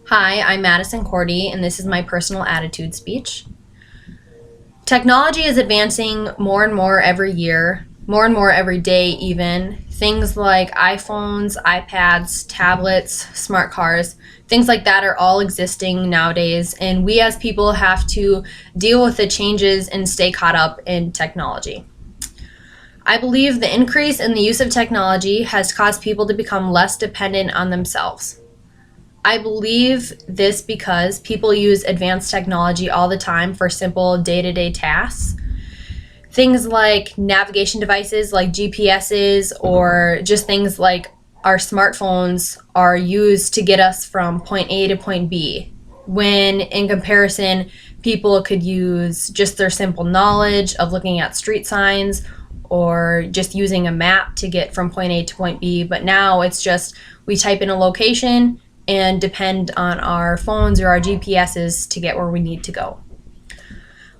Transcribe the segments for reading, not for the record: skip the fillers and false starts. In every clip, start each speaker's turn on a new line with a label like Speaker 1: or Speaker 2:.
Speaker 1: Hi, I'm Madison Cordie, and this is my personal attitude speech. Technology is advancing more and more every year, more and more every day even. Things like iPhones, iPads, tablets, smart cars, things like that are all existing nowadays, and we as people have to deal with the changes and stay caught up in technology. I believe the increase in the use of technology has caused people to become less dependent on themselves. I believe this because people use advanced technology all the time for simple day-to-day tasks. Things like navigation devices like GPSs or just things like our smartphones are used to get us from point A to point B, when in comparison, people could use just their simple knowledge of looking at street signs or just using a map to get from point A to point B. But now it's just we type in a location and depend on our phones or our GPSs to get where we need to go.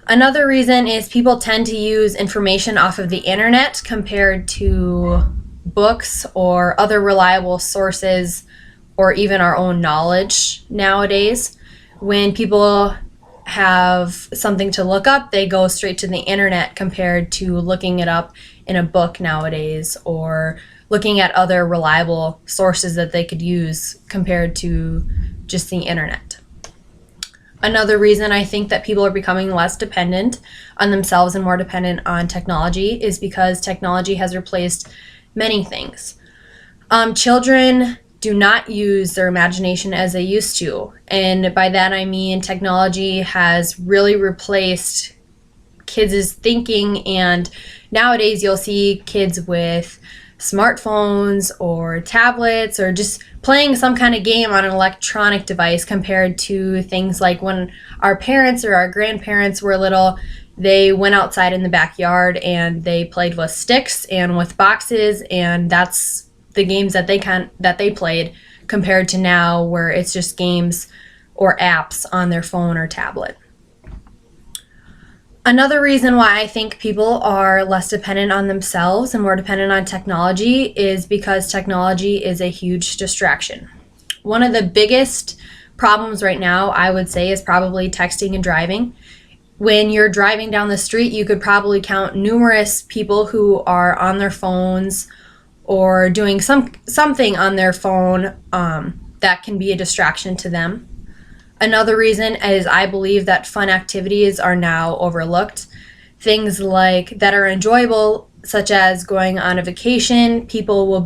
Speaker 1: Another reason is people tend to use information off of the internet compared to books or other reliable sources or even our own knowledge nowadays. When people have something to look up, they go straight to the internet compared to looking it up in a book nowadays or looking at other reliable sources that they could use compared to just the internet. Another reason I think that people are becoming less dependent on themselves and more dependent on technology is because technology has replaced many things. Children do not use their imagination as they used to, and by that I mean technology has really replaced kids' thinking, and nowadays you'll see kids with smartphones or tablets or just playing some kind of game on an electronic device compared to things like when our parents or our grandparents were little. They went outside in the backyard and they played with sticks and with boxes, and that's the games that they played, compared to now where it's just games or apps on their phone or tablet. Another reason why I think people are less dependent on themselves and more dependent on technology is because technology is a huge distraction. One of the biggest problems right now, I would say, is probably texting and driving. When you're driving down the street, you could probably count numerous people who are on their phones or doing something on their phone that can be a distraction to them. Another reason is I believe that fun activities are now overlooked. Things like that are enjoyable, such as going on a vacation, people will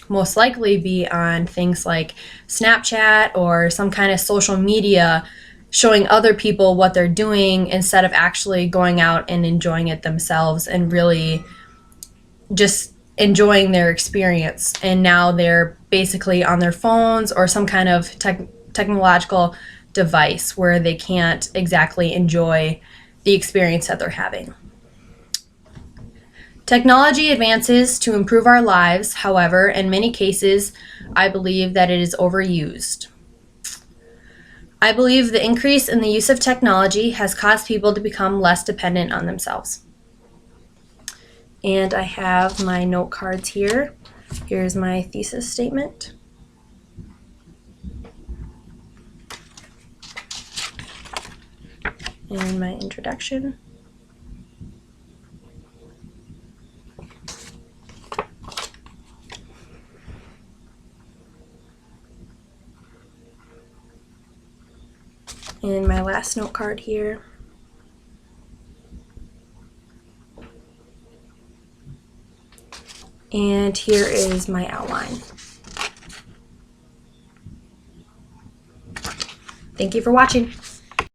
Speaker 1: most likely be on things like Snapchat or some kind of social media, showing other people what they're doing instead of actually going out and enjoying it themselves and really just enjoying their experience. And now they're basically on their phones or some kind of technological device where they can't exactly enjoy the experience that they're having. Technology advances to improve our lives. However, in many cases, I believe that it is overused. I believe the increase in the use of technology has caused people to become less dependent on themselves. And I have my note cards here. Here's my thesis statement. And my introduction. And my last note card here. And here is my outline. Thank you for watching.